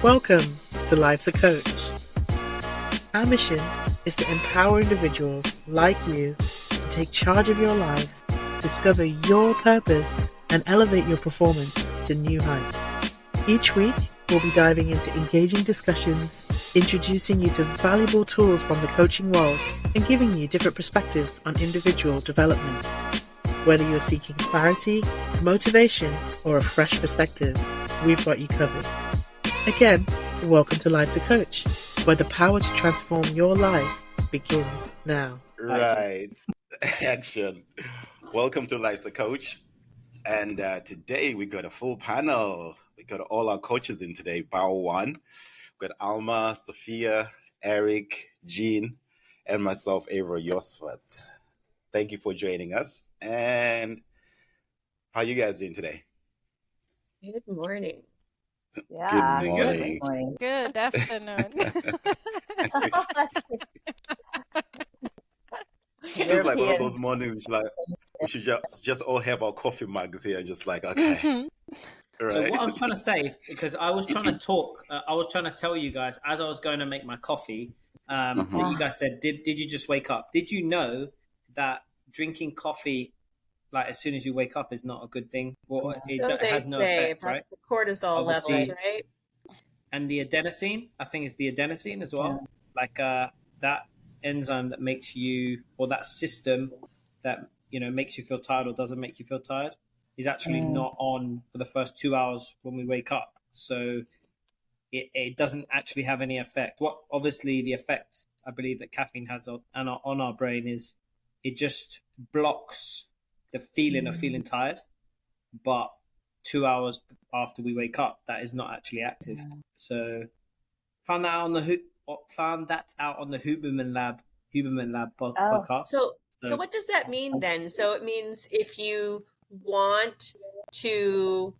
Welcome to Life's a Coach. Our mission is to empower individuals like you to take charge of your life, discover your purpose, and elevate your performance to new heights. Each week, we'll be diving into engaging discussions, introducing you to valuable tools from the coaching world, and giving you different perspectives on individual development. Whether you're seeking clarity, motivation, or a fresh perspective, we've got you covered. Again, welcome to Life's a Coach, where the power to transform your life begins now. Right. Action. Welcome to Life's a Coach. And today we got a full panel. We got all our coaches in today, Bar One. We got Alma, Sophia, Eric, Jean, and myself, Avra Yosfat. Thank you for joining us. And how you guys doing today? Good morning. Yeah. Good morning. Good afternoon. It's like one of those mornings we should just all have our coffee mugs here, just like, okay. Right. So what I was trying to say, because I was trying to talk, I was trying to tell you guys as I was going to make my coffee, that you guys said, did you just wake up? Did you know that drinking coffee like as soon as you wake up is not a good thing? Well, it has no effect, right? The cortisol levels, right? And the adenosine, I think it's the adenosine as well. Yeah. That enzyme that makes you, or that system that makes you feel tired or doesn't make you feel tired, is actually not on for the first 2 hours when we wake up. So it doesn't actually have any effect. What obviously the effect I believe that caffeine has on our brain is it just blocks the feeling of feeling tired, but 2 hours after we wake up, that is not actually active. So found that out on the Huberman Lab podcast. So what does that mean then? So it means if you want to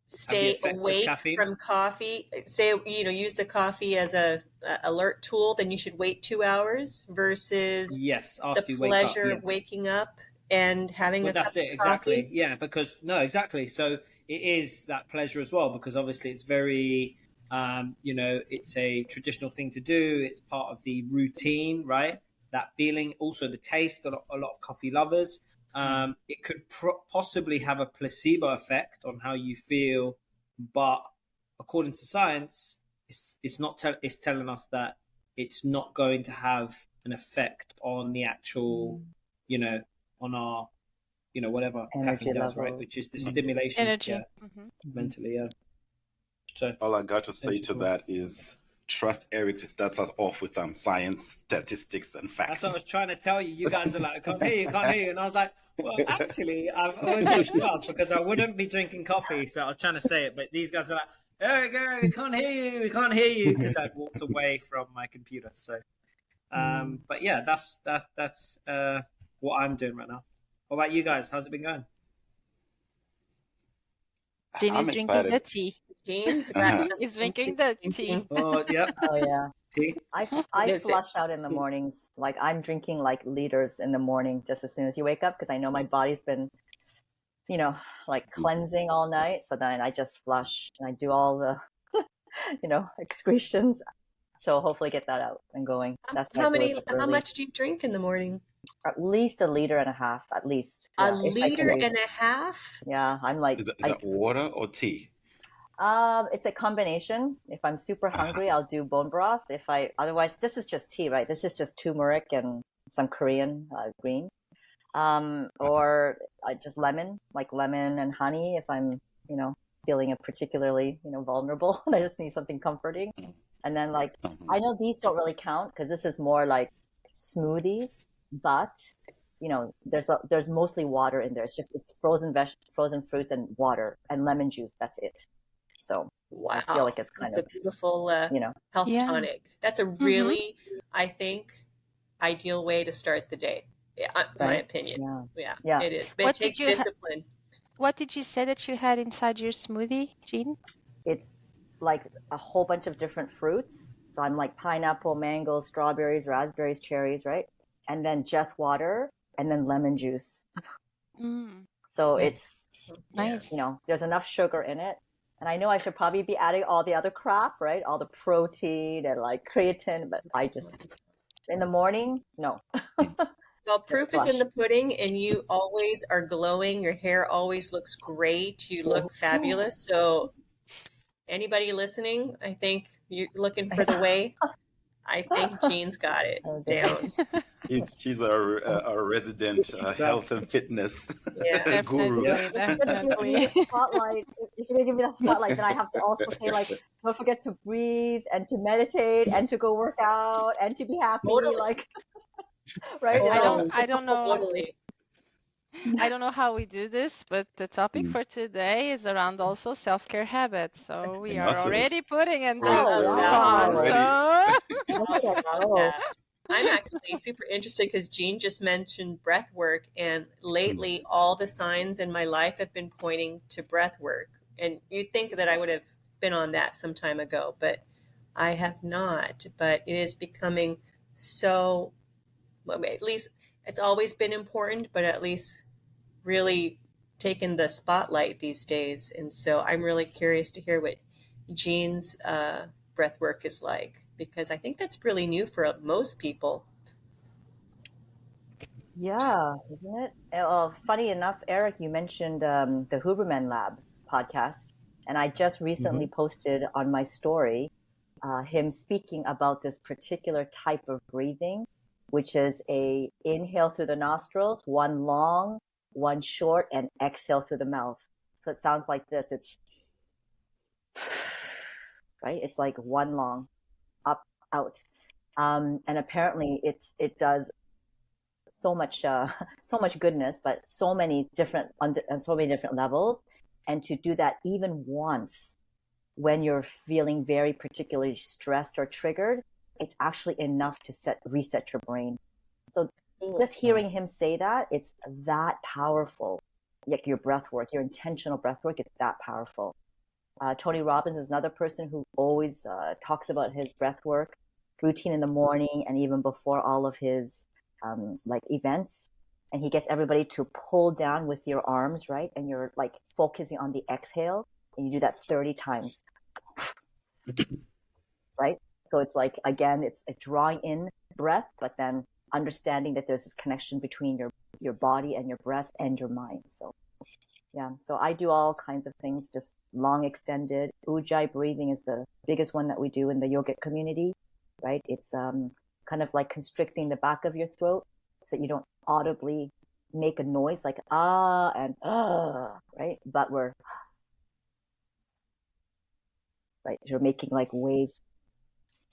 stay awake from coffee, say use the coffee as a alert tool, then you should wait 2 hours versus after the pleasure of waking up and having a cup of coffee. Exactly. Yeah, because exactly. So it is that pleasure as well, because obviously it's very it's a traditional thing to do. It's part of the routine, right? That feeling, also the taste. A lot of coffee lovers. It could possibly have a placebo effect on how you feel, but according to science, it's not. It's telling us that it's not going to have an effect on the actual, on our, whatever energy caffeine does, level. right? Which is the stimulation, energy, mentally, yeah. So all I got to say to that is trust Eric to start us off with some science, statistics, and facts. That's what I was trying to tell you. You guys are like, can't hear you. And I was like, well, actually, I've only pushed fast because I wouldn't be drinking coffee. So I was trying to say it, but these guys are like, Eric, we can't hear you, because I've walked away from my computer. So, but yeah, that's what I'm doing right now. What about you guys? How's it been going? Jean is drinking the tea. Jean's Is drinking the tea. Oh, yeah. Oh yeah. Tea? I flush out in the mornings. Like I'm drinking like liters in the morning just as soon as you wake up, because I know my body's been, like cleansing all night. So then I just flush and I do all the, excretions. So hopefully get that out and going. That's how much do you drink in the morning? At least 1.5 liters, at least. Yeah, 1.5 liters? Yeah, I'm like. Is that water or tea? It's a combination. If I'm super hungry, I'll do bone broth. Otherwise, this is just tea, right? This is just turmeric and some Korean green. Or just lemon and honey. If I'm, feeling particularly, vulnerable, and I just need something comforting. And then I know these don't really count because this is more like smoothies, but there's mostly water in there. It's frozen fruits and water and lemon juice. That's it. So wow, I feel like it's kind of a beautiful health tonic. That's a really, I think, ideal way to start the day. My opinion. Yeah, it is. But it takes discipline. What did you say that you had inside your smoothie, Jean? It's like a whole bunch of different fruits. So I'm like pineapple, mango, strawberries, raspberries, cherries, right? And then just water and then lemon juice. So it's nice. There's enough sugar in it And I know I should probably be adding all the other crap, right? All the protein and like creatine, but I just, in the morning, no. Well, proof is in flush. the pudding, and you always are glowing. Your hair always looks great. You look fabulous. So, anybody listening, I think you're looking for the way. I think Jean's got it Oh, down. She's our resident health and fitness Yeah. guru. Definitely, If you're gonna give me definitely. the spotlight, if you're gonna give me the spotlight, then I have to also say like, don't forget to breathe and to meditate and to go work out and to be happy, Totally. like, right? I don't know. Totally. I don't know how we do this, but the topic for today is around also self-care habits. So we are already putting into We're song. already. So I love that. I'm actually super interested because Jean just mentioned breath work, and lately all the signs in my life have been pointing to breath work. And you'd think that I would have been on that some time ago, but I have not. But it is becoming so, well, at least it's always been important, but at least really taken the spotlight these days. And so I'm really curious to hear what Jean's breath work is like, because I think that's really new for most people. Yeah, isn't it? Well, funny enough, Eric, you mentioned the Huberman Lab podcast, and I just recently posted on my story him speaking about this particular type of breathing, which is a inhale through the nostrils, one long, one short, and exhale through the mouth. So it sounds like this. It's right. It's like one long, up, out, and apparently it does so much goodness, but so many different levels, and to do that even once when you're feeling very particularly stressed or triggered, it's actually enough to reset your brain. So just hearing him say that, it's that powerful. Like your breath work, your intentional breath work, it's that powerful. Tony Robbins is another person who always talks about his breath work routine in the morning and even before all of his like events. And he gets everybody to pull down with your arms, right? And you're like focusing on the exhale, and you do that 30 times, right? So it's like, again, it's a drawing in breath, but then understanding that there's this connection between your body and your breath and your mind. So yeah, so I do all kinds of things, just long extended. Ujjayi breathing is the biggest one that we do in the yogic community, right? It's kind of like constricting the back of your throat so that you don't audibly make a noise like ah and right? But you're making like wave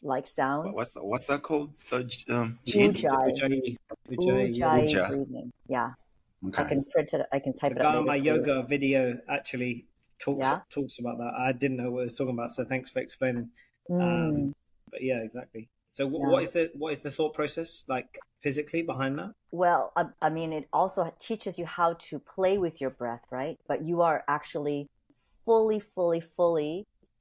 like sounds. What's that called? Jean? Ujjayi breathing. Yeah. Okay. I can print it. I can type The it out. guy on my later yoga video actually talks Yeah? about that. I didn't know what he was talking about, so thanks for explaining. But yeah, exactly. So what is the thought process like physically behind that? Well, I mean, it also teaches you how to play with your breath, right? But you are actually fully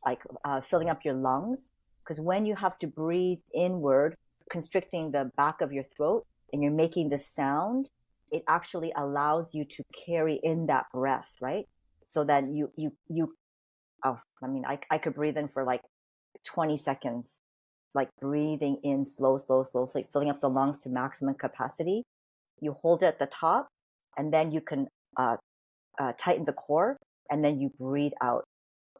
like filling up your lungs, because when you have to breathe inward, constricting the back of your throat, and you're making the sound, it actually allows you to carry in that breath, right? So that I could breathe in for like 20 seconds, like breathing in slow, like filling up the lungs to maximum capacity. You hold it at the top, and then you can tighten the core, and then you breathe out.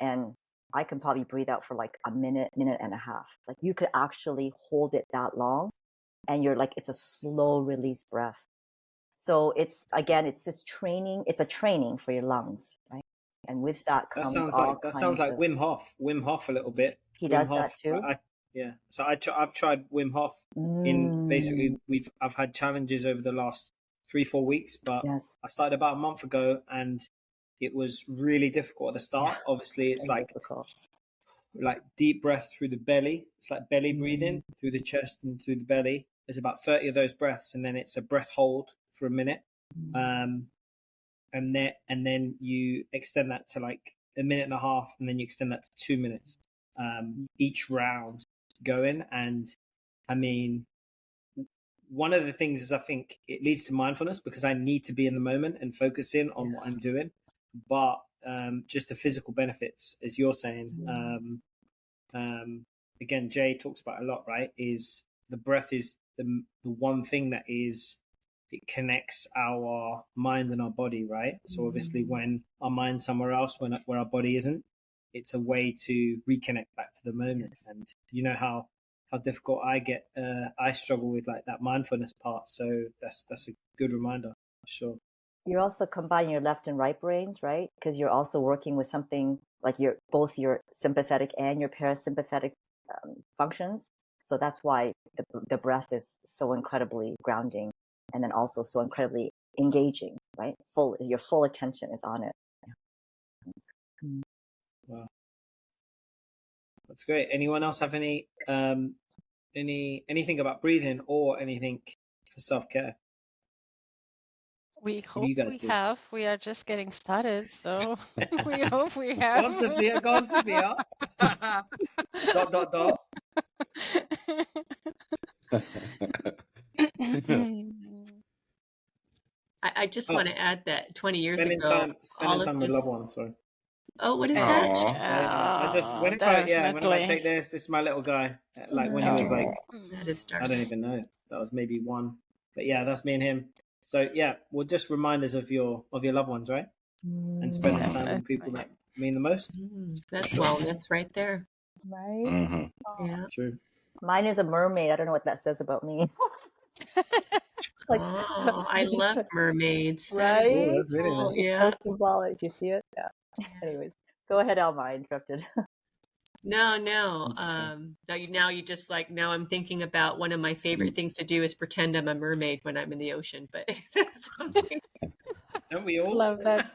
And I can probably breathe out for like a minute and a half. Like you could actually hold it that long, and you're like, it's a slow release breath. So it's just training. It's a training for your lungs, right? And with that comes sounds like Wim Hof. Wim Hof a little bit. He Wim does Hof, that too. Yeah. So I've tried Wim Hof. In basically I've had challenges over the last 3-4 weeks, but yes. I started about a month ago, and it was really difficult at the start. Yeah. Obviously, it's like difficult. Like deep breaths through the belly. It's like belly breathing through the chest and through the belly. There's about 30 of those breaths, and then it's a breath hold for a minute, and then you extend that to like a minute and a half, and then you extend that to 2 minutes each round going. And I mean, one of the things is I think it leads to mindfulness, because I need to be in the moment and focus in on what I'm doing. But just the physical benefits, as you're saying. Again, Jay talks about a lot, right? Is the breath is the one thing that is, it connects our mind and our body, right? So obviously when our mind's somewhere else, where our body isn't, it's a way to reconnect back to the moment. And you know how difficult I struggle with like that mindfulness part. So that's a good reminder, for sure. You're also combining your left and right brains, right? Because you're also working with something like both your sympathetic and your parasympathetic functions. So that's why the breath is so incredibly grounding, and then also so incredibly engaging, right? Your full attention is on it. Wow, that's great. Anyone else have anything about breathing or anything for self-care? We hope we have. We are just getting started, so we hope we have. Go on, Sophia. Go on, Sophia. dot. I just want to add that 20 years spending ago, spending time with loved ones. Sorry. Oh, what is that? I just whenever I take this is my little guy. Like when he was like, that is dark. I don't even know. That was maybe 1, but yeah, that's me and him. So yeah, well, just reminders of your loved ones, right? And spending time with people that mean the most. That's wellness right there. Right? Yeah. True. Mine is a mermaid. I don't know what that says about me. Like, I love mermaids. Right? Ooh, that's really cool. nice. Yeah. So symbolic. Do you see it? Yeah. Anyways, go ahead, Alma. I interrupted. No. Now you just like, now I'm thinking about one of my favorite things to do is pretend I'm a mermaid when I'm in the ocean. But that's something. Don't we all? Love that.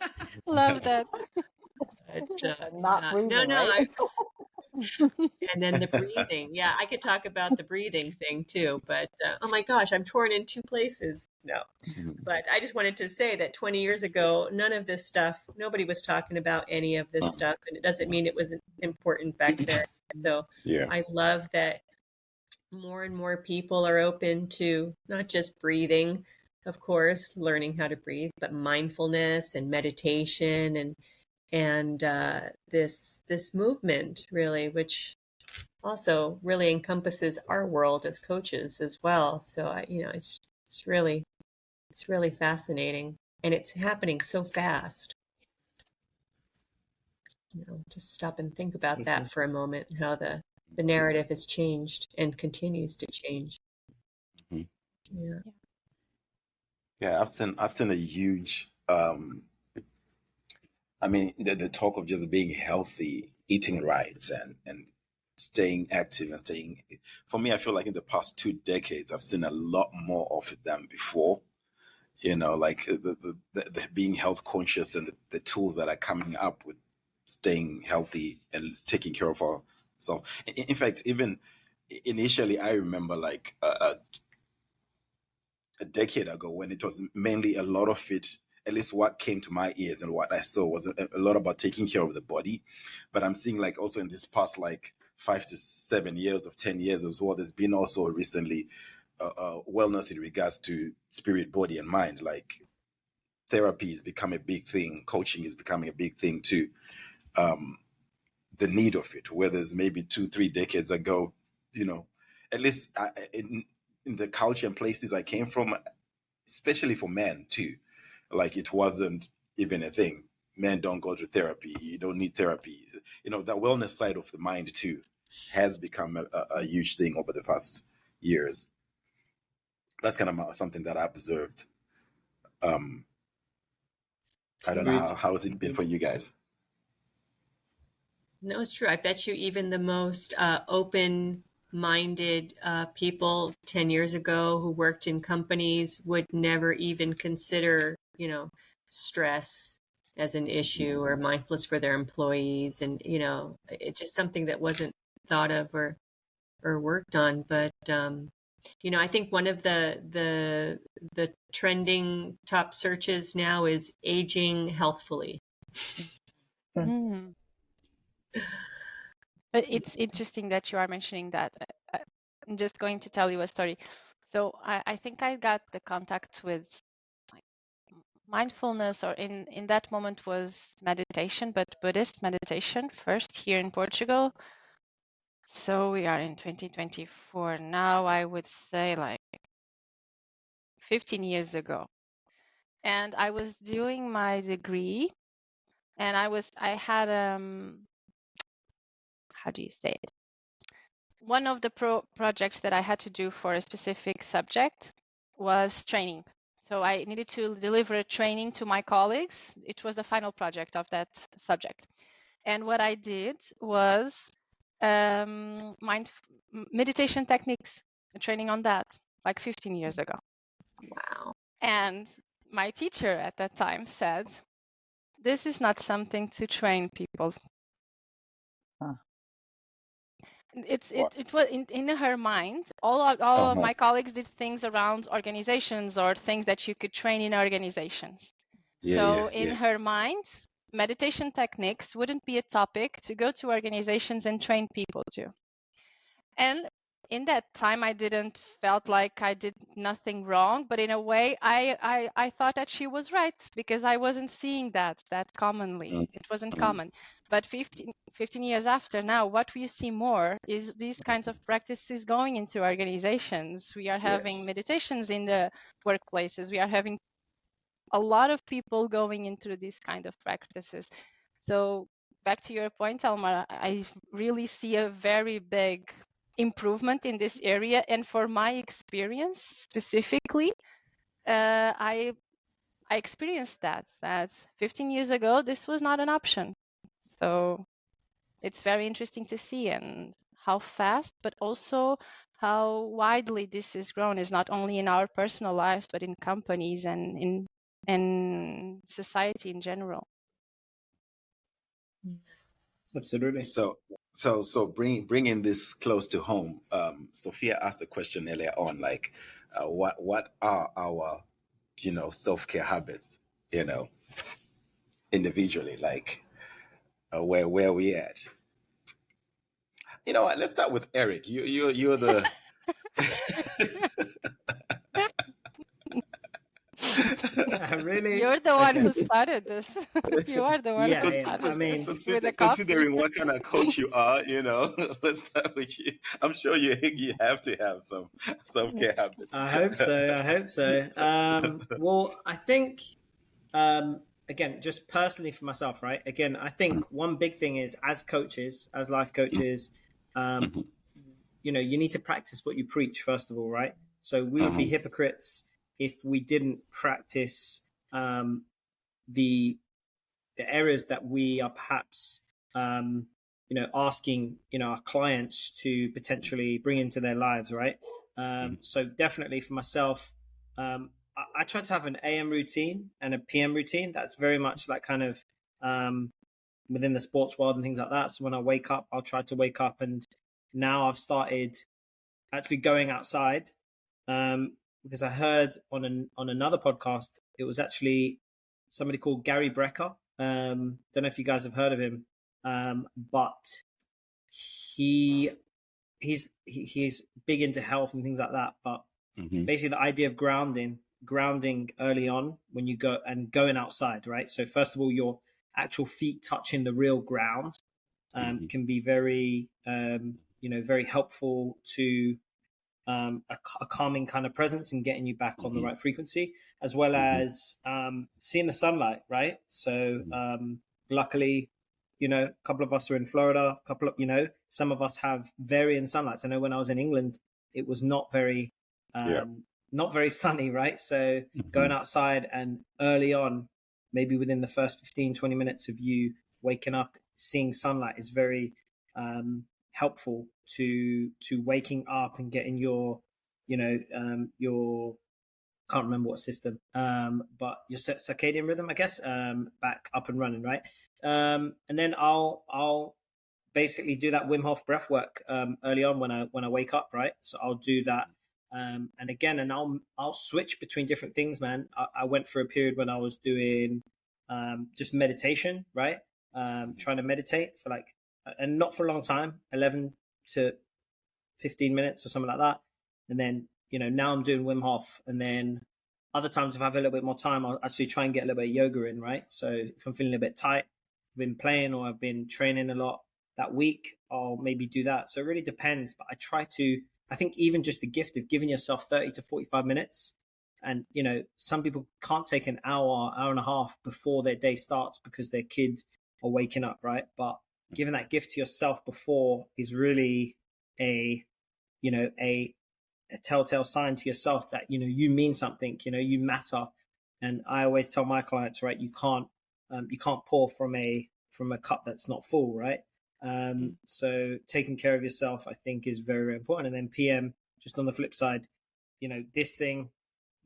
Love that. But, not breathing, no. right? And then the breathing. Yeah, I could talk about the breathing thing too, but oh my gosh, I'm torn in 2 places. No, but I just wanted to say that 20 years ago, none of this stuff, nobody was talking about any of this stuff. And it doesn't mean it wasn't important back then. So I love that more and more people are open to not just breathing, of course, learning how to breathe, but mindfulness and meditation and this movement really, which also really encompasses our world as coaches as well. So it's really fascinating, and it's happening so fast. Just stop and think about that for a moment, and how the narrative has changed and continues to change. Yeah, I've seen a huge I mean, the talk of just being healthy, eating right, and staying active and staying. For me, I feel like in the past 2 decades, I've seen a lot more of it than before. Like the being health conscious and the tools that are coming up with staying healthy and taking care of ourselves. In fact, even initially, I remember like a decade ago when it was mainly a lot of it. At least what came to my ears and what I saw was a lot about taking care of the body. But I'm seeing like also in this past like 5 to 7 years of 10 years as well, there's been also recently wellness in regards to spirit, body, and mind. Like therapy has become a big thing. Coaching is becoming a big thing too. The need of it, whereas maybe 2-3 decades ago, at least in the culture and places I came from, especially for men too, like it wasn't even a thing. Men don't go to therapy. You don't need therapy. That wellness side of the mind too has become a huge thing over the past years. That's kind of something that I observed. I don't know how has it been for you guys? No, it's true. I bet you even the most open-minded people 10 years ago who worked in companies would never even consider, stress as an issue or mindfulness for their employees. And, it's just something that wasn't thought of or worked on. But, I think one of the trending top searches now is aging healthfully. But it's interesting that you are mentioning that. I'm just going to tell you a story. So I think I got the contact with mindfulness, or in that moment was meditation, but Buddhist meditation first here in Portugal. So we are in 2024 now. I would say like 15 years ago, and I was doing my degree, and I had how do you say it? One of the projects that I had to do for a specific subject was training. So I needed to deliver a training to my colleagues. It was the final project of that subject. And what I did was meditation techniques, training on that, like 15 years ago. Wow. And my teacher at that time said, this is not something to train people. It was in her mind. All of my colleagues did things around organizations or things that you could train in organizations. So in her mind, meditation techniques wouldn't be a topic to go to organizations and train people to. And in that time, I didn't felt like I did nothing wrong, but in a way, I thought that she was right, because I wasn't seeing that commonly. It wasn't common. But 15 years after now, what we see more is these kinds of practices going into organizations. We are having meditations in the workplaces. We are having a lot of people going into these kind of practices. So back to your point, Alma, I really see a very big improvement in this area. And for my experience specifically, I experienced that 15 years ago, this was not an option. So it's very interesting to see, and how fast, but also how widely this is grown, is not only in our personal lives, but in companies and in society in general. Absolutely. So bringing this close to home, Sophia asked a question earlier on, like, what are our, self-care habits, individually, like, where we at? You know what? Let's start with Eric. You're the. Really? You're the one who started this. You are the one who started this with the coffee. Considering what kind of coach you are, let's start with you. I'm sure you have to have some self-care habits. I hope so. Well, I think, again, just personally for myself, right? Again, I think one big thing is, as coaches, as life coaches, you need to practice what you preach, first of all, right? So we would be hypocrites if we didn't practice the areas that we are perhaps asking our clients to potentially bring into their lives, right? So definitely for myself, I try to have an AM routine and a PM routine. That's very much like kind of within the sports world and things like that. So when I wake up, I'll try to wake up, and now I've started actually going outside, because I heard on another podcast, it was actually somebody called Gary Brecker. Don't know if you guys have heard of him, but he's big into health and things like that. But basically, the idea of grounding early on when you go and going outside, right? So first of all, your actual feet touching the real ground can be very, very helpful to a calming kind of presence and getting you back on the right frequency, as well as seeing the sunlight, right? So luckily, a couple of us are in Florida, some of us have varying sunlights. I know when I was in England, it was not very sunny, right? So going outside and early on, maybe within the first 15-20 minutes of you waking up, seeing sunlight is very helpful to waking up and getting your can't remember what system, but your circadian rhythm, I guess, back up and running, right? And then I'll basically do that Wim Hof breath work early on when I wake up, right? So I'll do that, and again, and I'll switch between different things, man. I went for a period when I was doing just meditation, right? Trying to meditate for and not for a long time, 11 to 15 minutes or something like that. And then, now I'm doing Wim Hof, and then Other times, if I have a little bit more time, I'll actually try and get a little bit of yoga in, right? So if I'm feeling a bit tight, I've been playing or I've been training a lot that week, I'll maybe do that. So it really depends. But I think even just the gift of giving yourself 30 to 45 minutes. And, some people can't take an hour and a half before their day starts because their kids are waking up, right? But giving that gift to yourself before is really a telltale sign to yourself that you mean something, you matter. And I always tell my clients, right, you can't pour from a cup that's not full, right? So taking care of yourself, I think, is very, very important. And then PM, just on the flip side, this thing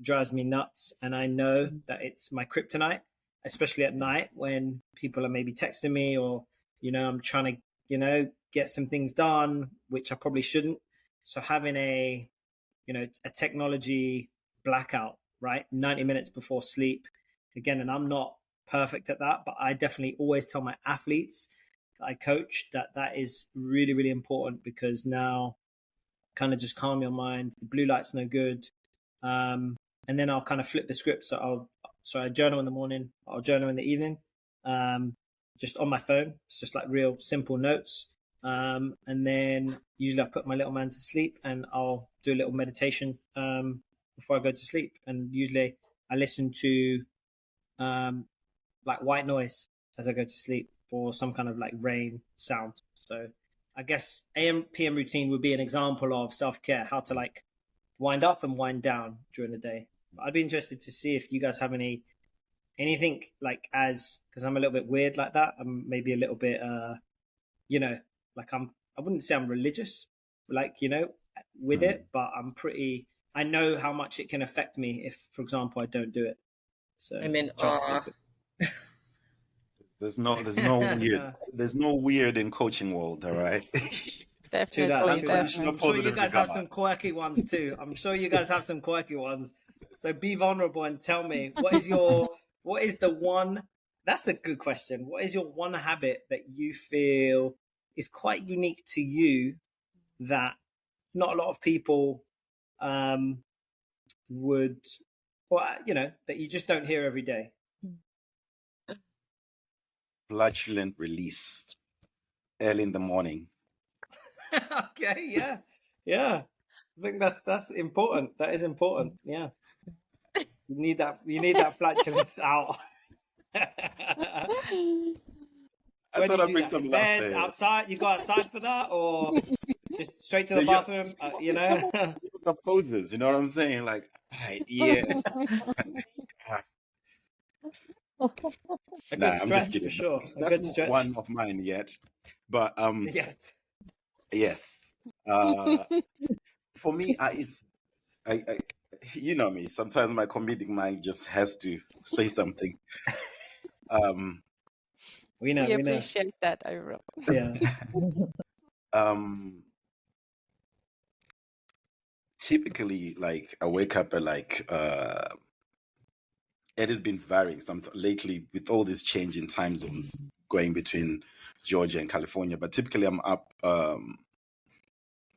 drives me nuts, and I know that it's my kryptonite, especially at night when people are maybe texting me or I'm trying to get some things done which I probably shouldn't. So having a technology blackout, right, 90 minutes before sleep, again, and I'm not perfect at that, but I definitely always tell my athletes that I coach that is really, really important, because now kind of just calm your mind. The blue light's no good. And then I'll kind of flip the script. So I journal in the morning, I'll journal in the evening, just on my phone. It's just like real simple notes. And then usually I put my little man to sleep and I'll do a little meditation before I go to sleep. And usually I listen to like white noise as I go to sleep, or some kind of like rain sound. So I guess AM PM routine would be an example of self-care, how to like wind up and wind down during the day. I'd be interested to see if you guys have anything like, because I'm a little bit weird like that. I'm maybe a little bit like I wouldn't say I'm religious, like, with it, but I know how much it can affect me if, for example, I don't do it. So I'm in awe. There's no weird. There's no weird in coaching world, all right? Definitely. I'm sure you guys have some quirky ones too. So be vulnerable and tell me, what is the one? That's a good question. What is your one habit that you feel is quite unique to you that not a lot of people would, or that you just don't hear every day? Flatulent release early in the morning. Okay, yeah. I think that's important. That is important. Yeah. You need that flatulence out. I thought I'd bring some bed, outside? You go outside for that, or just straight to the bathroom? Some poses, you know what I'm saying? Like, yes. A good stretch, I'm just kidding. For sure. That's not one of mine yet, but yet. Yes. For me, it's you know me. Sometimes my comedic mind just has to say something. We appreciate that, Ira. Yeah. Typically, like, I wake up at like it has been varying lately with all this change in time zones going between Georgia and California. But typically, I'm up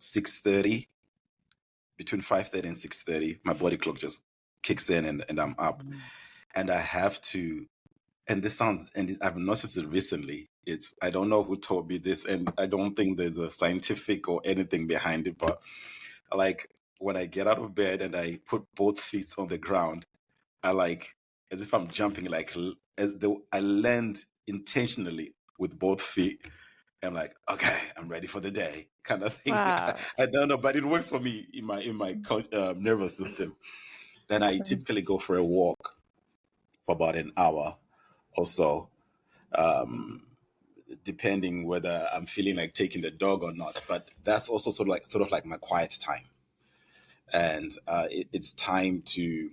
6:30, between 5:30 and 6:30. My body clock just kicks in, and I'm up. And I have to. And I've noticed it recently. I don't know who told me this, and I don't think there's a scientific or anything behind it, but like when I get out of bed and I put both feet on the ground, I like, as if I'm jumping, like I land intentionally with both feet. I'm like, okay, I'm ready for the day, kind of thing. Wow. I don't know, but it works for me in my nervous system. Then I typically go for a walk for about an hour or so, depending whether I'm feeling like taking the dog or not. But that's also sort of like my quiet time, and it's time to.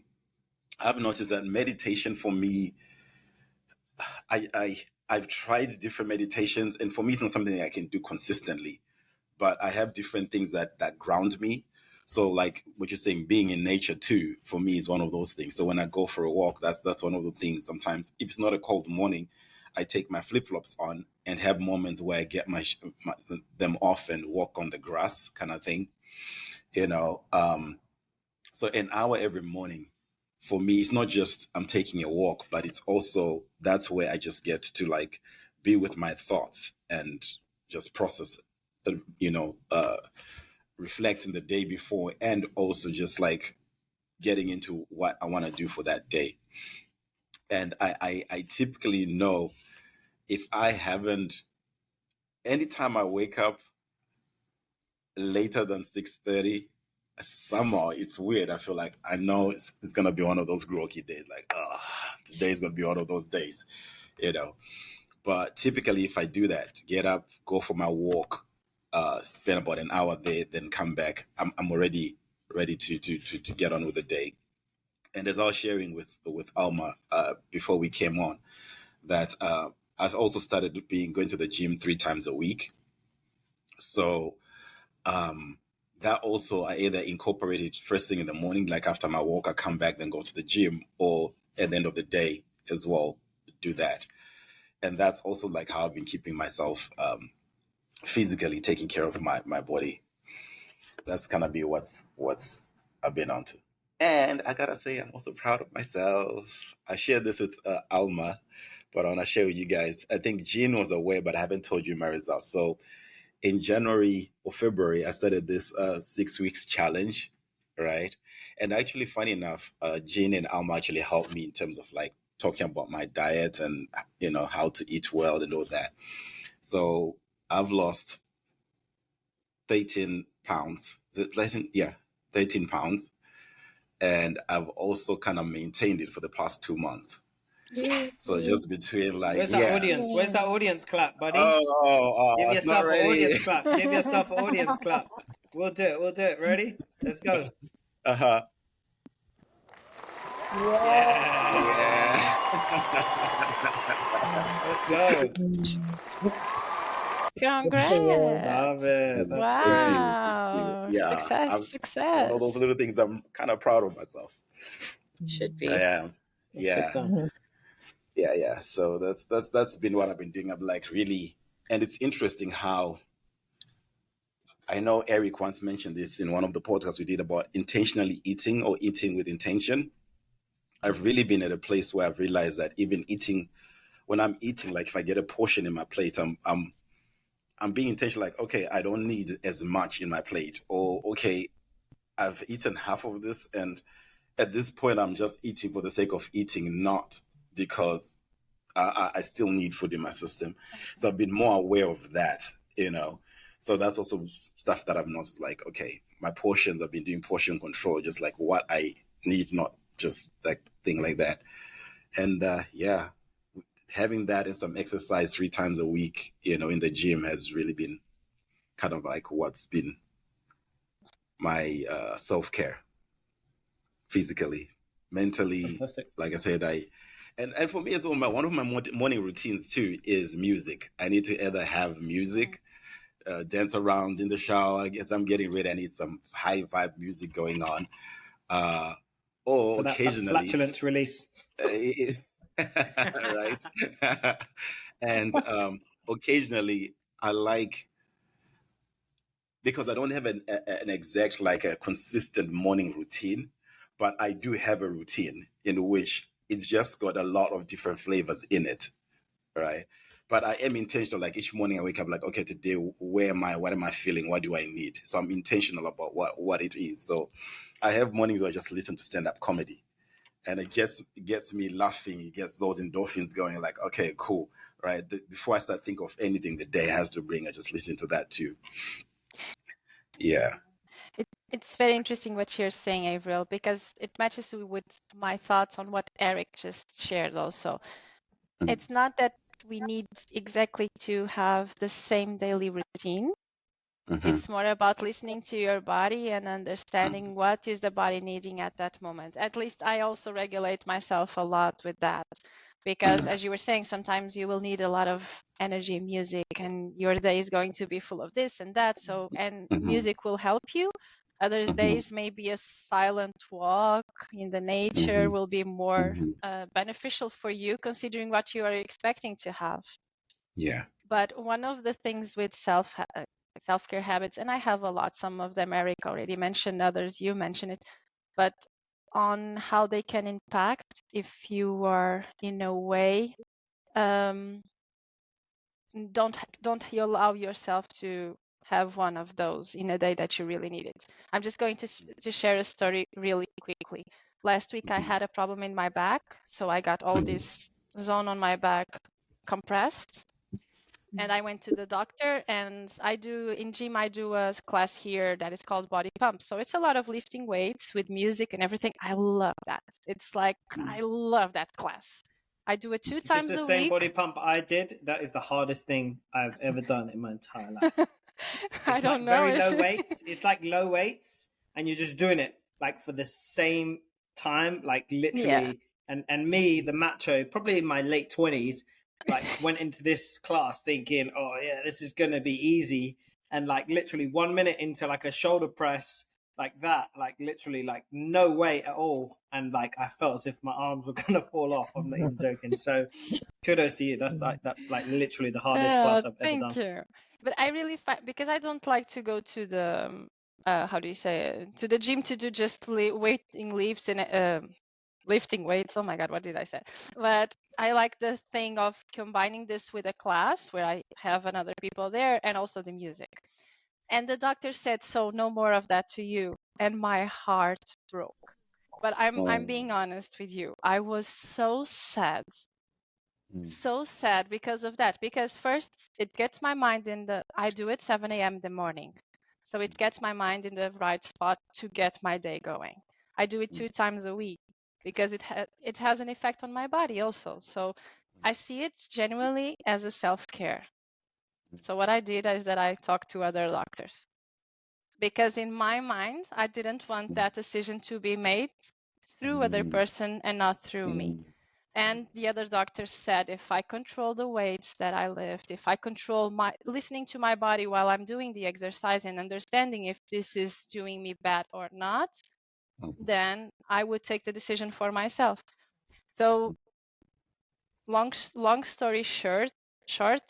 I've noticed that meditation for me, I've tried different meditations, and for me, it's not something that I can do consistently. But I have different things that ground me. So, like what you're saying, being in nature too, for me, is one of those things. So when I go for a walk, that's one of the things. Sometimes, if it's not a cold morning, I take my flip-flops on and have moments where I get them off and walk on the grass, kind of thing. So an hour every morning for me, it's not just I'm taking a walk, but it's also that's where I just get to like be with my thoughts and just process, reflecting the day before, and also just like getting into what I want to do for that day. And I typically know if I haven't, anytime I wake up later than 6:30, somehow it's weird. I feel like I know it's gonna be one of those groggy days. Like, today's gonna be one of those days, you know. But typically, if I do that, get up, go for my walk, spend about an hour there, then come back, I'm already ready to get on with the day. And as I was sharing with Alma before we came on, that I've also started going to the gym 3 times a week. So that also I either incorporate it first thing in the morning, like after my walk, I come back, then go to the gym, or at the end of the day as well, do that. And that's also like how I've been keeping myself physically taking care of my body. That's gonna be what's I've been onto. And I gotta say, I'm also proud of myself. I shared this with Alma, but I want to share with you guys. I think Jean was aware, but I haven't told you my results. So in January or February, I started this 6 weeks challenge, right? And actually, funny enough, Jean and Alma actually helped me in terms of like talking about my diet and how to eat well and all that. So I've lost 13 pounds. Is it 13? Yeah, 13 pounds. And I've also kind of maintained it for the past 2 months. So just between like, where's that audience? Where's that audience clap, buddy? Give yourself an audience clap. Give yourself an audience clap. We'll do it. We'll do it. Ready? Let's go. Yeah. Let's go. Congrats. Love it. Wow. Yeah. Success. One of those little things I'm kind of proud of myself. Should be. I am. Yeah. So that's been what I've been doing. I'm like really, and it's interesting how I know Eric once mentioned this in one of the podcasts we did about intentionally eating or eating with intention. I've really been at a place where I've realized that even eating, when I'm eating, like if I get a portion in my plate, I'm being intentional. Like, okay, I don't need as much in my plate, or okay, I've eaten half of this, and at this point, I'm just eating for the sake of eating, not because I still need food in my system. So I've been more aware of that, So that's also stuff that I've noticed. Like, okay, my portions, I've been doing portion control, just like what I need, not just that thing like that. And having that and some exercise 3 times a week, in the gym has really been kind of like what's been my self-care, physically, mentally. Fantastic. Like I said, and for me as well, one of my morning routines too is music. I need to either have music, dance around in the shower. I guess I'm getting ready. I need some high vibe music going on, or for that occasionally flatulence release. Right. And occasionally I like, because I don't have an exact, like a consistent morning routine, but I do have a routine in which it's just got a lot of different flavors in it, right? But I am intentional. Like each morning I wake up like, okay, today, where am I? What am I feeling? What do I need? So I'm intentional about what it is. So I have mornings where I just listen to stand-up comedy, and it gets me laughing. It gets those endorphins going. Like, okay, cool, right? Before I start think of anything the day has to bring, I just listen to that too. Yeah. It's very interesting what you're saying, Avril, because it matches with my thoughts on what Eric just shared also. Mm-hmm. It's not that we need exactly to have the same daily routine. Mm-hmm. It's more about listening to your body and understanding what is the body needing at that moment. At least I also regulate myself a lot with that, because as you were saying, sometimes you will need a lot of energy and music, and your day is going to be full of this and that. So, and music will help you. Other days, maybe a silent walk in the nature will be more beneficial for you, considering what you are expecting to have. Yeah. But one of the things with self-care habits, and I have a lot, some of them Eric already mentioned, others you mentioned it, but on how they can impact if you are in a way don't allow yourself to have one of those in a day that you really need it. I'm just going to share a story really quickly. Last week I had a problem in my back, so I got all this zone on my back compressed, and I went to the doctor, and I do a class here that is called body pump. So it's a lot of lifting weights with music and everything. I love that. It's like I love that class. I do it 2 times a week. It's the same body pump I did. That is the hardest thing I've ever done in my entire life. I don't know. Very low weights. It's like low weights, and you're just doing it like for the same time, like literally. Yeah. And me, the macho, probably in my late 20s, like went into this class thinking, oh yeah, this is gonna be easy, and like literally 1 minute into like a shoulder press like that, like literally like no weight at all, and like I felt as if my arms were gonna fall off. I'm not even joking. So kudos to you. That's like literally the hardest class I've ever done. Thank you. But I really find, because I don't like to go to the how do you say it, to the gym to do just weighting lifts and lifting weights. Oh my God, what did I say? But I like the thing of combining this with a class where I have another people there and also the music. And the doctor said, so no more of that to you. And my heart broke. But I'm being honest with you. I was so sad. So sad because of that. Because first, it gets my mind I do it 7 a.m. in the morning. So it gets my mind in the right spot to get my day going. I do it 2 times a week because it has an effect on my body also. So I see it genuinely as a self-care. So what I did is that I talked to other doctors. Because in my mind, I didn't want that decision to be made through other person and not through me. And the other doctors said, if I control the weights that I lift, if I control listening to my body while I'm doing the exercise and understanding if this is doing me bad or not, then I would take the decision for myself. So long story short,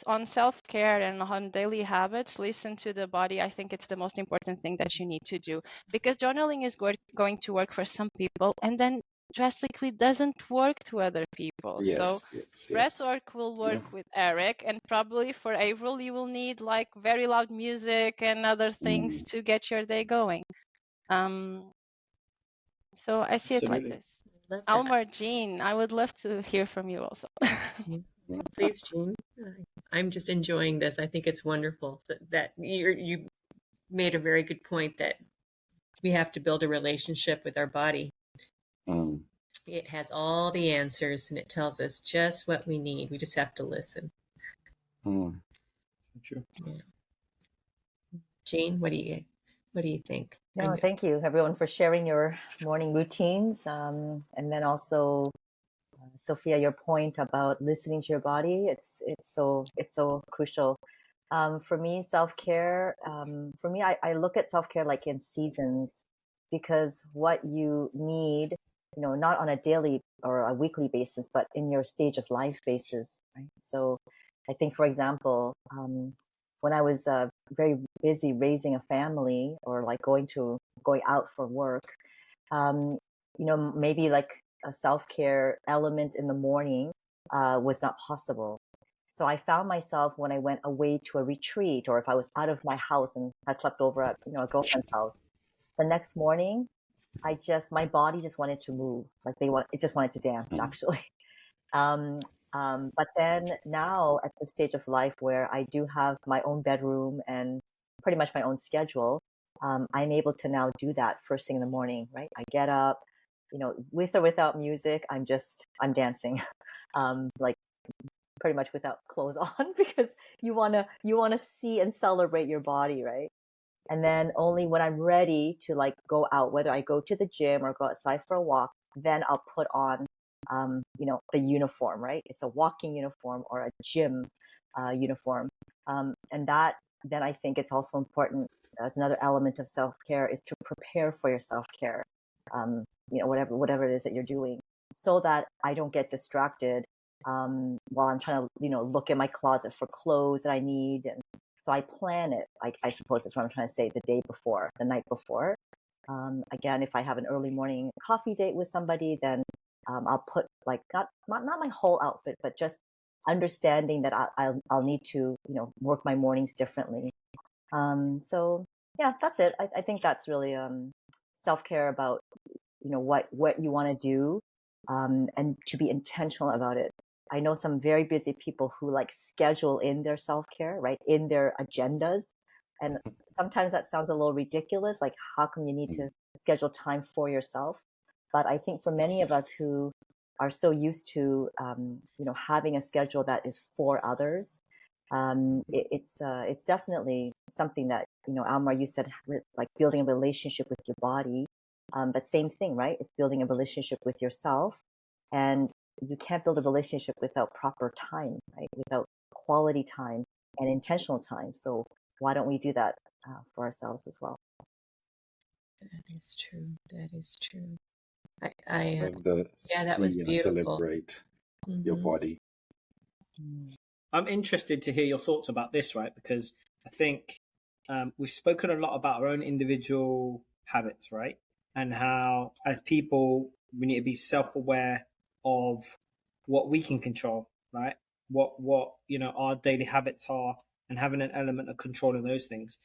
on self-care and on daily habits, listen to the body. I think it's the most important thing that you need to do, because journaling is going to work for some people and then drastically doesn't work to other people. So breathwork will work with Eric, and probably for Avril you will need like very loud music and other things to get your day going. So I see it like this. Alma, Jean, I would love to hear from you also. Please, Jean. I'm just enjoying this. I think it's wonderful that you made a very good point that we have to build a relationship with our body. It has all the answers and it tells us just what we need. We just have to listen. True. Yeah. Jean, what do you think? No, thank you everyone for sharing your morning routines, and then also Sophia, your point about listening to your body, it's so crucial. For me, self-care, I look at self-care like in seasons, because what you need, not on a daily or a weekly basis, but in your stage of life basis, right? So I think, for example, when I was very busy raising a family or like going out for work, maybe like a self-care element in the morning was not possible. So I found myself when I went away to a retreat, or if I was out of my house and I slept over at a girlfriend's house, the next morning, my body just wanted to move. Like it just wanted to dance, actually. But then now at the stage of life where I do have my own bedroom and pretty much my own schedule, I'm able to now do that first thing in the morning, right? I get up, with or without music, I'm dancing, like pretty much without clothes on, because you want to see and celebrate your body, right? And then only when I'm ready to like go out, whether I go to the gym or go outside for a walk, then I'll put on, the uniform, right? It's a walking uniform or a gym uniform. And that, then I think it's also important as another element of self-care is to prepare for your self-care, whatever it is that you're doing, so that I don't get distracted while I'm trying to, look in my closet for clothes that I need. And so I plan it, I suppose that's what I'm trying to say, the night before. Again, if I have an early morning coffee date with somebody, then I'll put like not my whole outfit, but just understanding that I'll need to work my mornings differently. So yeah, that's it. I think that's really self-care about what you want to do, and to be intentional about it. I know some very busy people who like schedule in their self-care, right, in their agendas. And sometimes that sounds a little ridiculous. Like, how come you need to schedule time for yourself? But I think for many of us who are so used to, having a schedule that is for others, it's definitely something that, Almar, you said, like building a relationship with your body. But same thing, right? It's building a relationship with yourself. And you can't build a relationship without proper time, right? Without quality time and intentional time. So why don't we do that for ourselves as well? That is true. That is true. Yeah, that was beautiful. Celebrate your body. I'm interested to hear your thoughts about this, right? Because I think we've spoken a lot about our own individual habits, right? And how, as people, we need to be self-aware of what we can control, right? What our daily habits are, and having an element of control in those things.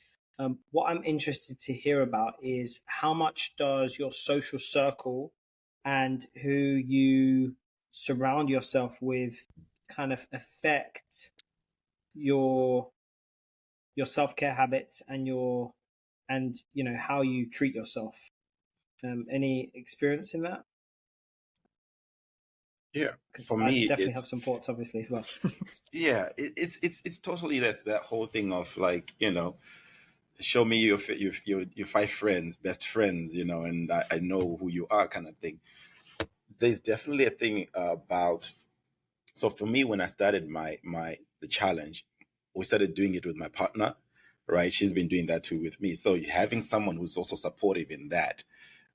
What I'm interested to hear about is how much does your social circle and who you surround yourself with kind of affect your self-care habits and how you treat yourself. Any experience in that? Yeah, because for I me, definitely have some thoughts, obviously, as well. Yeah, it's totally that whole thing of like, show me your five friends, best friends, and I know who you are, kind of thing. There's definitely a thing about. So for me, when I started the challenge, we started doing it with my partner, right? She's been doing that too with me. So having someone who's also supportive in that,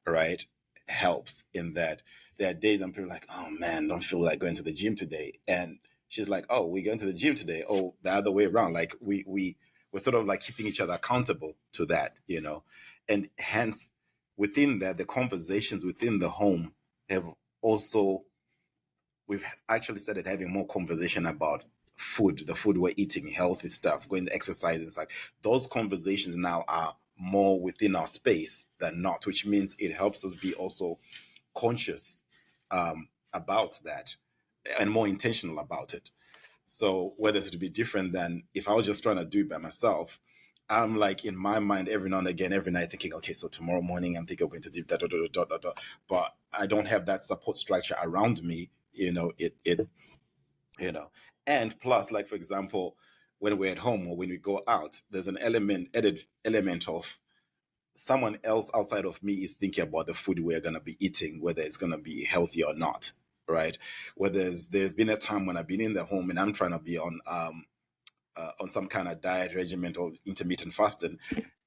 right, helps in that. There are days I'm pretty like, oh man, don't feel like going to the gym today, and she's like, oh, we're going to the gym today. Oh, the other way around. Like we're sort of like keeping each other accountable to that, and hence within that, the conversations within the home have also, we've actually started having more conversation about food, the food we're eating, healthy stuff, going to exercise. It's like those conversations now are more within our space than not, which means it helps us be also conscious about that and more intentional about it. So whether it would be different than if I was just trying to do it by myself, I'm like in my mind every now and again, every night thinking, okay, so tomorrow morning I'm thinking I'm going to do that, but I don't have that support structure around me. And plus, like for example, when we're at home or when we go out, there's an added element of someone else outside of me is thinking about the food we're going to be eating, whether it's going to be healthy or not, right? Whether there's been a time when I've been in the home and I'm trying to be on some kind of diet regimen or intermittent fasting,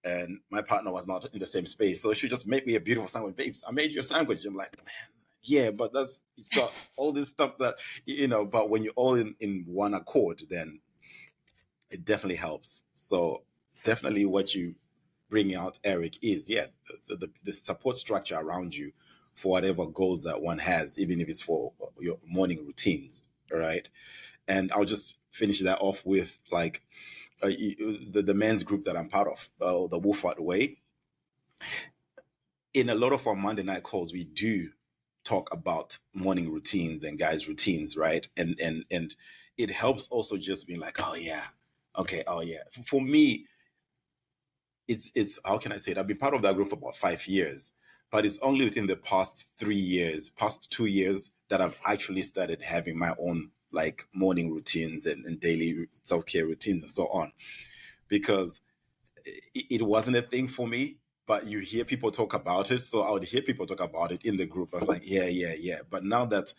and my partner was not in the same space, so she just made me a beautiful sandwich. Babes, I made you a sandwich. I'm like, man, yeah, but it's got all this stuff that but when you're all in one accord, then it definitely helps. So definitely what you bring out, Eric, is the support structure around you for whatever goals that one has, even if it's for your morning routines, right? And I'll just finish that off with like the men's group that I'm part of, the Wolfart Way. In a lot of our Monday night calls, we do talk about morning routines and guys' routines, right? And it helps also just being like, oh yeah, okay, oh yeah. For me, it's how can I say it? I've been part of that group for about 5 years, but it's only within the past 2 years that I've actually started having my own like morning routines and daily self-care routines and so on, because it wasn't a thing for me. But you hear people talk about it, so I would hear people talk about it in the group. I was like, yeah. But now that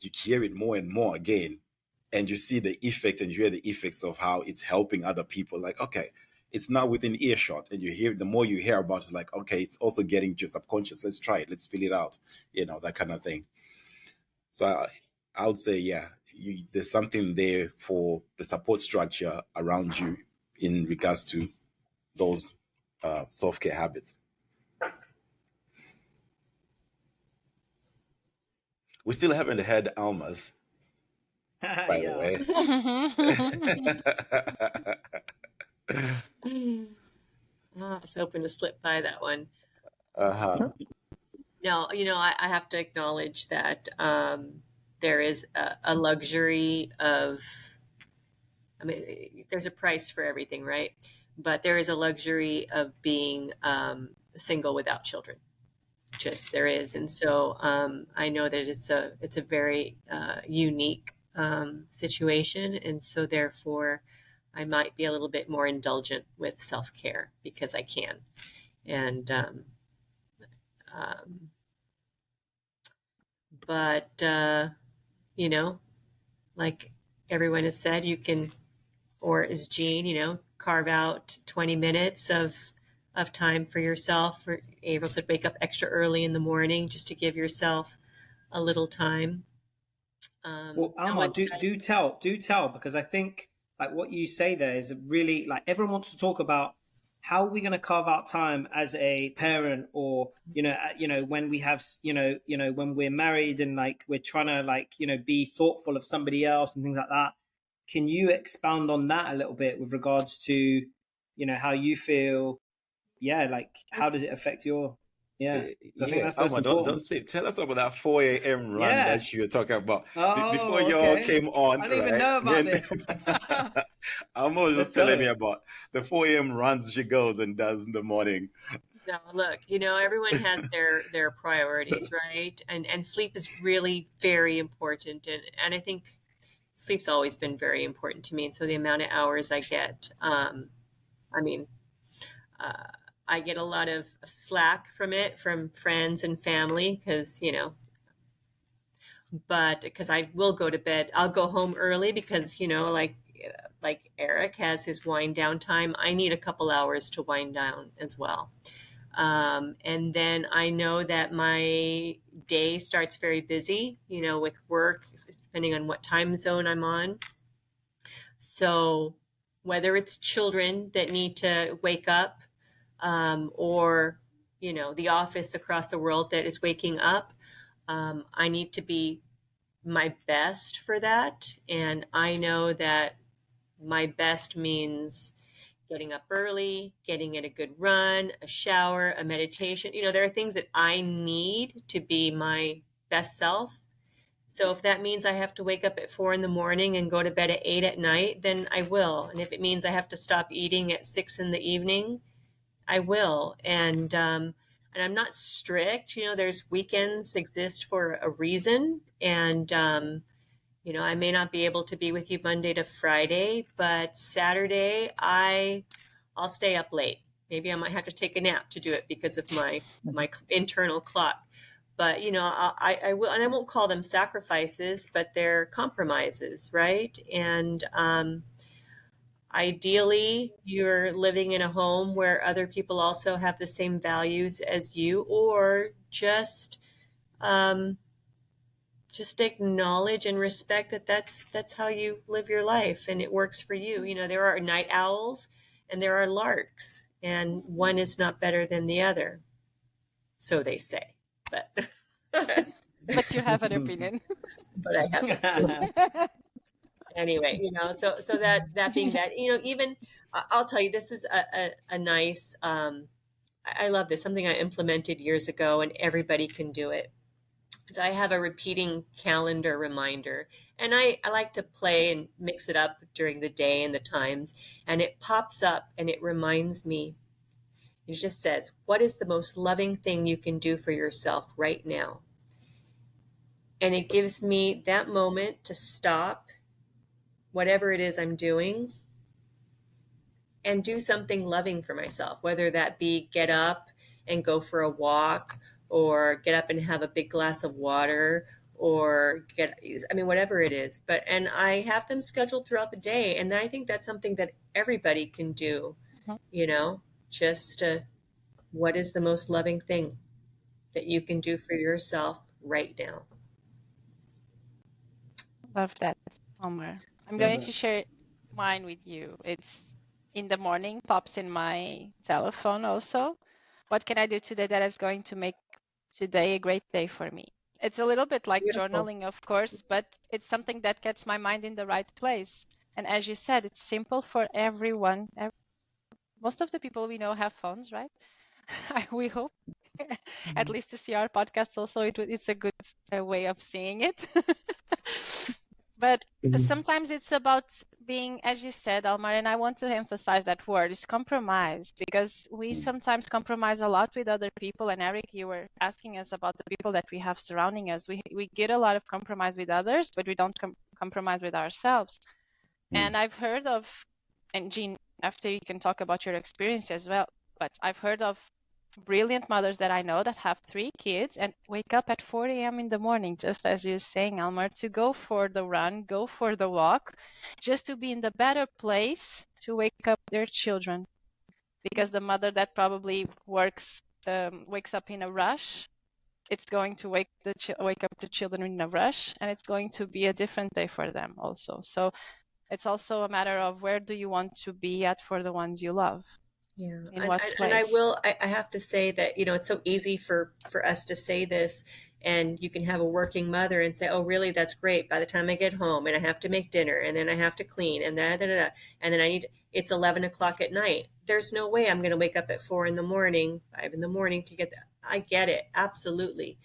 you hear it more and more again, and you see the effect and you hear the effects of how it's helping other people, like, okay, it's now within earshot, and you hear, the more you hear about it, it's like, okay, it's also getting to your subconscious. Let's try it. Let's feel it out, that kind of thing. So I would say, yeah, there's something there for the support structure around you in regards to those self-care habits. We still haven't had Alma's, by the way. I was hoping to slip by that one. Uh-huh. No, I have to acknowledge that there is a luxury of, I mean, there's a price for everything, right? But there is a luxury of being single without children. Just there is, and so I know that it's a very unique situation, and so therefore I might be a little bit more indulgent with self-care because I can, and but like everyone has said, you can, or as Jean, carve out 20 minutes of time for yourself. Or April said, wake up extra early in the morning just to give yourself a little time. Well, Alma, do tell, because I think like what you say there is really like everyone wants to talk about how are we going to carve out time as a parent, or when we have when we're married and like we're trying to be thoughtful of somebody else and things like that. Can you expound on that a little bit with regards to how you feel? Yeah, like how does it affect your I think that's Alma, important. don't sleep. Tell us about that 4 a.m. run that you were talking about. Before you okay. all came on. I didn't even know about this. Alma was just telling me about the 4 a.m. runs she goes and does in the morning. No, look, everyone has their priorities, right? And sleep is really very important. And I think sleep's always been very important to me. And so the amount of hours I get, I get a lot of slack from it, from friends and family, because, but because I will go to bed, I'll go home early because, like Eric has his wind down time. I need a couple hours to wind down as well. And then I know that my day starts very busy, with work, depending on what time zone I'm on. So whether it's children that need to wake up, or, the office across the world that is waking up, I need to be my best for that. And I know that my best means getting up early, getting in a good run, a shower, a meditation. There are things that I need to be my best self. So if that means I have to wake up at 4 a.m. and go to bed at 8 at night, then I will. And if it means I have to stop eating at 6 p.m, I will. And I'm not strict. There's weekends exist for a reason. And I may not be able to be with you Monday to Friday, but Saturday I'll stay up late. Maybe I might have to take a nap to do it because of my internal clock. But I will, and I won't call them sacrifices, but they're compromises, right? And ideally, you're living in a home where other people also have the same values as you, or just acknowledge and respect that that's how you live your life and it works for you. There are night owls and there are larks, and one is not better than the other. So they say, but but you have an opinion. But I have an opinion. Anyway, so that being that, even I'll tell you, this is a nice, I love this, something I implemented years ago, and everybody can do it. So I have a repeating calendar reminder, and I like to play and mix it up during the day and the times, and it pops up and it reminds me. It just says, what is the most loving thing you can do for yourself right now? And it gives me that moment to stop whatever it is I'm doing and do something loving for myself, whether that be get up and go for a walk, or get up and have a big glass of water, or whatever it is. And I have them scheduled throughout the day. And I think that's something that everybody can do, just what is the most loving thing that you can do for yourself right now? Love that, Omar. I'm going to share mine with you. It's in the morning, pops in my telephone also. What can I do today that is going to make today a great day for me? It's a little bit like Beautiful. journaling, of course, but it's something that gets my mind in the right place. And as you said, it's simple for everyone. Most of the people we know have phones, right? We hope. At least to see our podcasts also, it's a good way of seeing it. But sometimes it's about being, as you said, Almar, and I want to emphasize that word, is compromise, because we sometimes compromise a lot with other people. And Eric, you were asking us about the people that we have surrounding us. We get a lot of compromise with others, but we don't compromise with ourselves. And I've heard of, and Jean, after you can talk about your experience as well, but I've heard of brilliant mothers that I know that have 3 kids and wake up at 4 a.m. in the morning, just as you're saying, Almar, to go for the run, go for the walk, just to be in the better place to wake up their children. Because the mother that probably wakes up in a rush, it's going to wake up the children in a rush, and it's going to be a different day for them also. So it's also a matter of where do you want to be at for the ones you love. Yeah. In what place? And I have to say that, it's so easy for us to say this, and you can have a working mother and say, oh, really? That's great. By the time I get home and I have to make dinner and then I have to clean and and then it's 11 o'clock at night. There's no way I'm going to wake up at 4 in the morning, 5 in the morning to get that. I get it. Absolutely.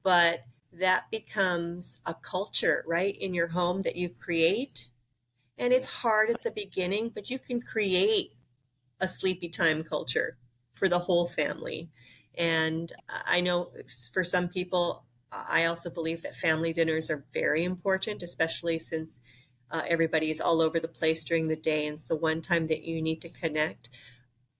But that becomes a culture, right? In your home that you create. And it's hard at the beginning, but you can create a sleepy time culture for the whole family. And I know for some people, I also believe that family dinners are very important, especially since everybody is all over the place during the day, and it's the one time that you need to connect.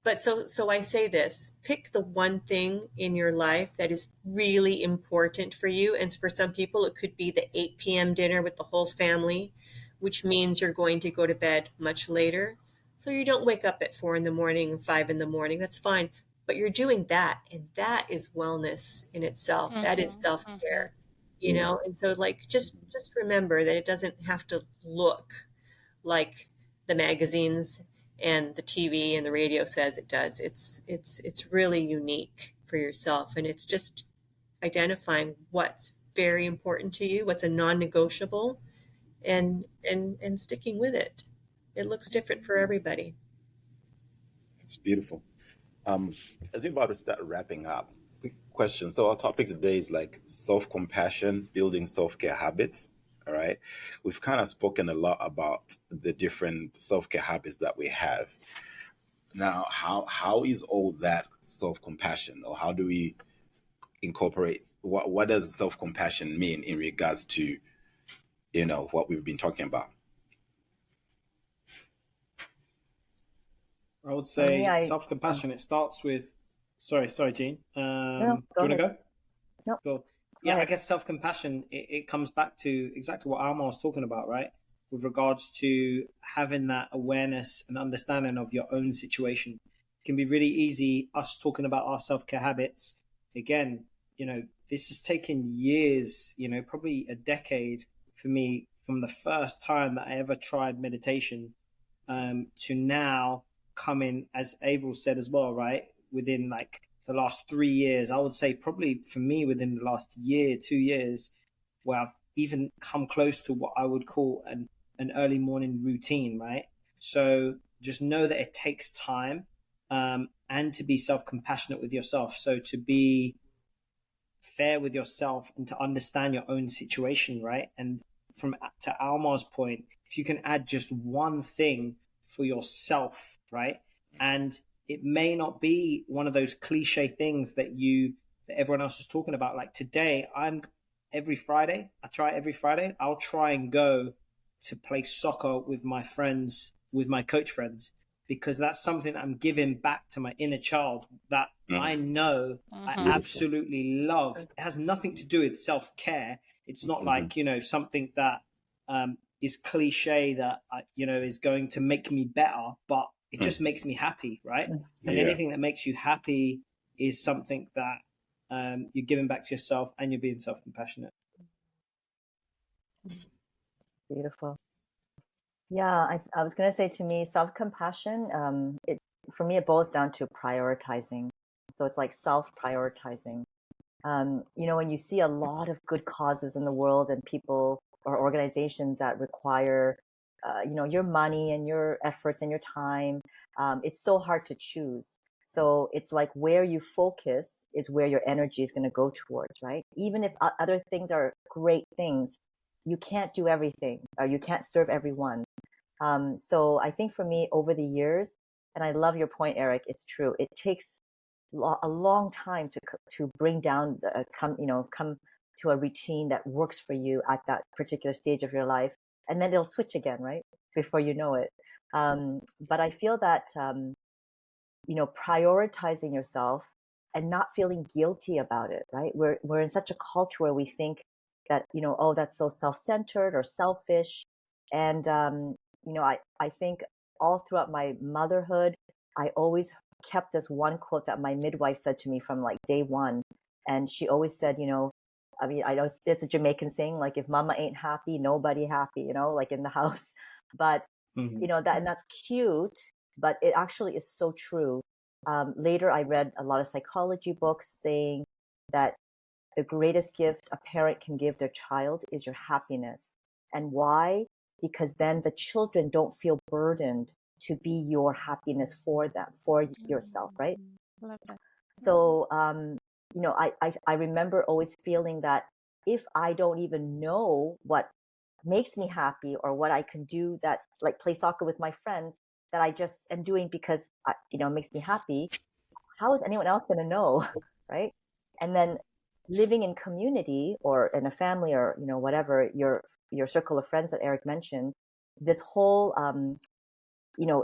But so I say this, pick the one thing in your life that is really important for you. And for some people, it could be the 8 p.m. dinner with the whole family, which means you're going to go to bed much later. So you don't wake up at 4 in the morning and 5 in the morning. That's fine. But you're doing that. And that is wellness in itself. That is self-care, And so just remember that it doesn't have to look like the magazines and the TV and the radio says it does. It's really unique for yourself. And it's just identifying what's very important to you, what's a non-negotiable, and sticking with it. It looks different for everybody. It's beautiful. As we're about to start wrapping up, quick question. So our topic today is like self-compassion, building self-care habits. All right. We've kind of spoken a lot about the different self-care habits that we have. Now, how is all that self-compassion, or how do we incorporate what does self-compassion mean in regards to what we've been talking about? I would say self-compassion. It starts with. Sorry, Jean. Do you want to go? No. Cool. Yeah, I guess self-compassion. It comes back to exactly what Alma was talking about, right? With regards to having that awareness and understanding of your own situation. It can be really easy us talking about our self-care habits. Again, this has taken years. Probably a decade for me from the first time that I ever tried meditation to now. Coming, as Avril said as well, right? Within like the last 3 years, I would say probably for me within the last year, 2 years, where I've even come close to what I would call an early morning routine, right? So just know that it takes time and to be self-compassionate with yourself. So to be fair with yourself and to understand your own situation, right? And to Almar's point, if you can add just one thing for yourself, right? And it may not be one of those cliche things that everyone else is talking about. Like today, every Friday, I'll try and go to play soccer with my friends, with my coach friends, because that's something I'm giving back to my inner child that I know I absolutely love. It has nothing to do with self-care. It's not like, something that is cliche that is going to make me better, but it just makes me happy, right? And anything that makes you happy is something that you're giving back to yourself, and you're being self-compassionate. Beautiful. Yeah, I was going to say, to me, self-compassion, for me, it boils down to prioritizing. So it's like self-prioritizing. When you see a lot of good causes in the world and people or organizations that require, your money and your efforts and your time, it's so hard to choose. So it's like where you focus is where your energy is going to go towards, right? Even if other things are great things, you can't do everything or you can't serve everyone. So I think for me over the years, and I love your point, Eric, it's true. It takes a long time to bring down come to a routine that works for you at that particular stage of your life, and then it'll switch again, right, before you know it. But I feel that prioritizing yourself and not feeling guilty about it, right? We're in such a culture where we think that oh, that's so self-centered or selfish, and I think all throughout my motherhood, I always kept this one quote that my midwife said to me from like day one. And she always said, I mean, I know it's a Jamaican saying, like, if mama ain't happy, nobody happy, like in the house. But, and that's cute, but it actually is so true. Later, I read a lot of psychology books saying that the greatest gift a parent can give their child is your happiness. And why? Because then the children don't feel burdened to be your happiness for them, for yourself, right? Love that. So, I remember always feeling that if I don't even know what makes me happy or what I can do, that like play soccer with my friends, that I just am doing because it makes me happy, how is anyone else going to know, right? And then living in community or in a family or whatever your circle of friends that Eric mentioned, this whole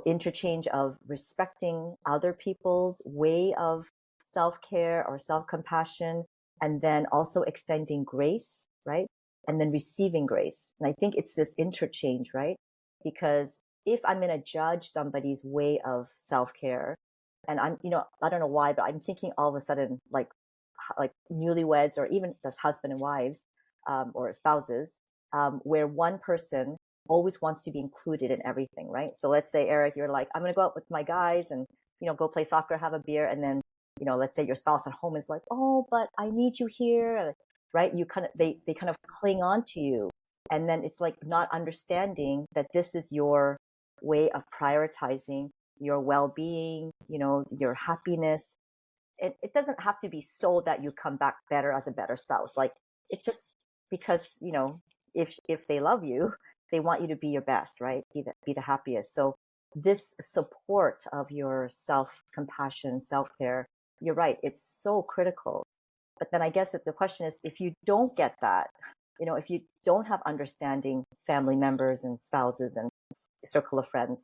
interchange of respecting other people's way of self-care or self-compassion, and then also extending grace, right? And then receiving grace. And I think it's this interchange, right? Because if I'm going to judge somebody's way of self-care, and I'm, I don't know why, but I'm thinking all of a sudden, like newlyweds or even as husband and wives, or spouses, where one person always wants to be included in everything, right? So let's say, Eric, you're like, I'm going to go out with my guys and, go play soccer, have a beer. And then, let's say your spouse at home is like, oh, but I need you here, right? They kind of cling on to you. And then it's like not understanding that this is your way of prioritizing your well-being, your happiness. It doesn't have to be so that you come back better as a better spouse. Like, it's just because, if they love you, they want you to be your best, right? Be the happiest. So this support of your self-compassion, self-care, you're right, it's so critical. But then I guess that the question is, if you don't get that, if you don't have understanding family members and spouses and circle of friends,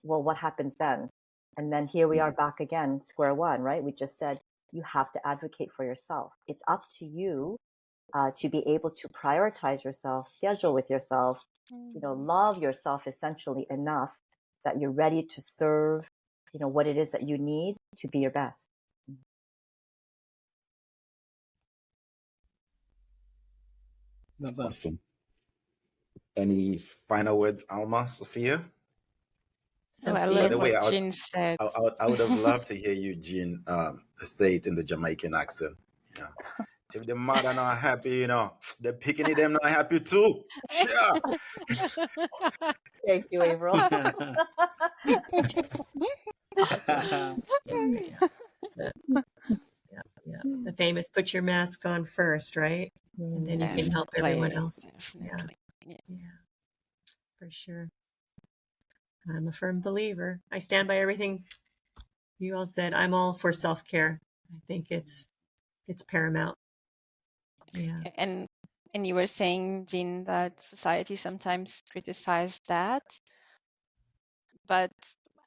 well, what happens then? And then here we are back again, square one, right? We just said you have to advocate for yourself. It's up to you to be able to prioritize yourself, schedule with yourself, love yourself essentially enough that you're ready to serve, what it is that you need to be your best. Awesome. Any final words, Alma, Sophia? So I love what Jean said. I would have loved to hear you, Jean, say it in the Jamaican accent. Yeah. If the mother not happy, the picking them not happy too. Sure. Thank you, April. Yeah. The famous put your mask on first, right? And then you can help everyone else. Definitely. Yeah, for sure. I'm a firm believer. I stand by everything you all said. I'm all for self-care. I think it's paramount. Yeah. And you were saying, Jean, that society sometimes criticizes that, but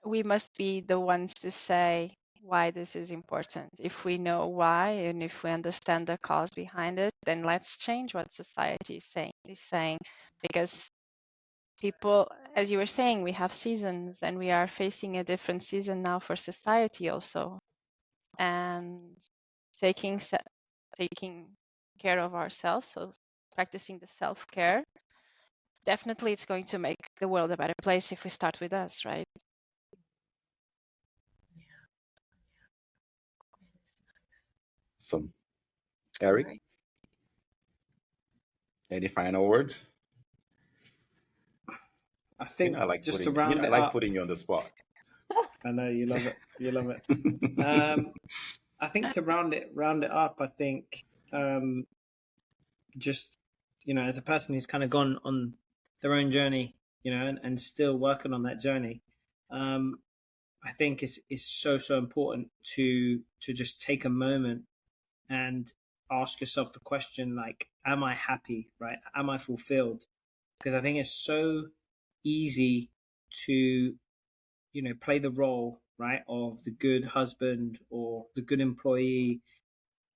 we must be the ones to say why this is important. If we know why and if we understand the cause behind it, then let's change what society is saying. Because people, as you were saying, we have seasons and we are facing a different season now for society also. And taking care of ourselves, so practicing the self-care, definitely it's going to make the world a better place if we start with us, right? Awesome. Eric, Right. any final words? I think I like just to putting round I it like up. putting you on the spot. I know you love it. You love it. I think to round it up, I think just as a person who's kind of gone on their own journey, and still working on that journey, I think it's so important to just take a moment and ask yourself the question, like, am I happy, right? Am I fulfilled? Because I think it's so easy to play the role, right, of the good husband or the good employee,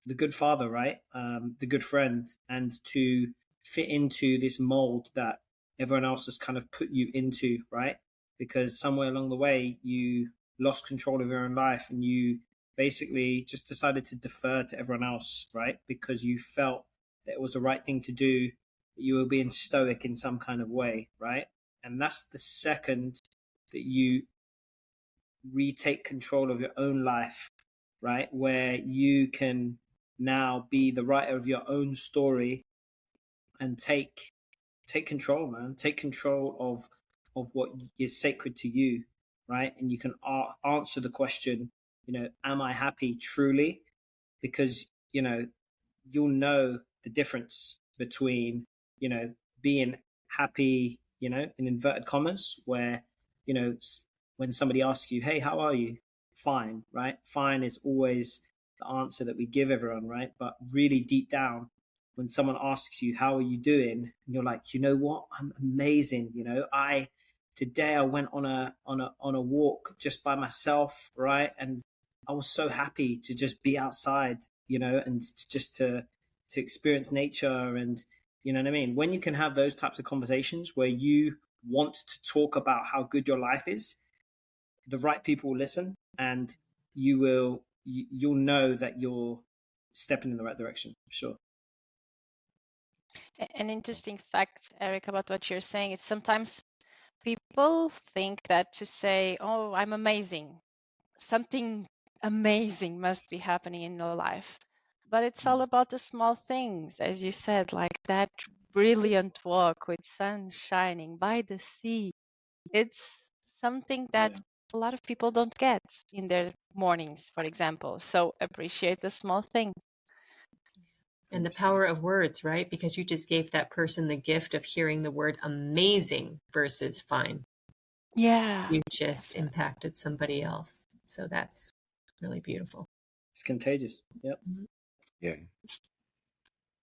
the good father, right, the good friend, and to fit into this mold that everyone else has kind of put you into, right? Because somewhere along the way you lost control of your own life and you basically just decided to defer to everyone else, right? Because you felt that it was the right thing to do, that you were being stoic in some kind of way, right? And that's the second that you retake control of your own life, right? Where you can now be the writer of your own story and take control, man. Take control of what is sacred to you, right? And you can answer the question, am I happy truly? Because you'll know the difference between being happy, in inverted commas, where when somebody asks you, hey, how are you? Fine, right? Fine is always the answer that we give everyone, right? But really deep down, when someone asks you, how are you doing? And you're like, you know what? I'm amazing. Today I went on a walk just by myself, right? And I was so happy to just be outside, and just to experience nature. And you know what I mean? When you can have those types of conversations where you want to talk about how good your life is, the right people will listen, and you'll know that you're stepping in the right direction. Sure. An interesting fact, Eric, about what you're saying is sometimes people think that to say, oh, I'm amazing, something amazing must be happening in your life. But it's all about the small things, as you said, like that brilliant walk with sun shining by the sea. It's something that a lot of people don't get in their mornings, for example. So appreciate the small things. And the power of words, right? Because you just gave that person the gift of hearing the word amazing versus fine. Yeah. You just impacted somebody else. So that's really beautiful. It's contagious. Yep. Yeah.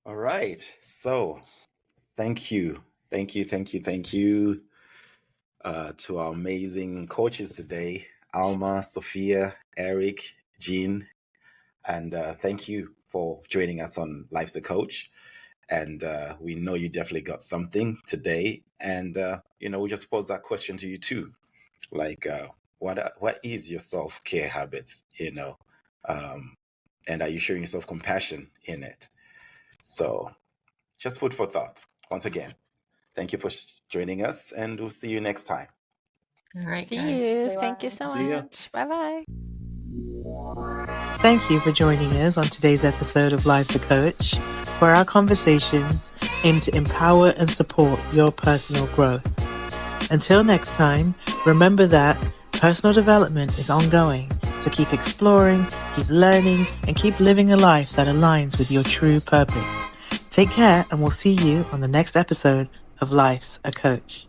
All right. So thank you to our amazing coaches today, Alma, Sophia, Eric, Jean, and thank you for joining us on Life's a Coach. And we know you definitely got something today. And we just pose that question to you too, like what is your self-care habits? And are you showing yourself compassion in it? So just food for thought. Once again, thank you for joining us, and we'll see you next time. All right, See guys. you. Thank you so much. Bye-bye. Thank you for joining us on today's episode of Life's a Coach, where our conversations aim to empower and support your personal growth. Until next time, remember that personal development is ongoing, so keep exploring, keep learning, and keep living a life that aligns with your true purpose. Take care, and we'll see you on the next episode of Life's a Coach.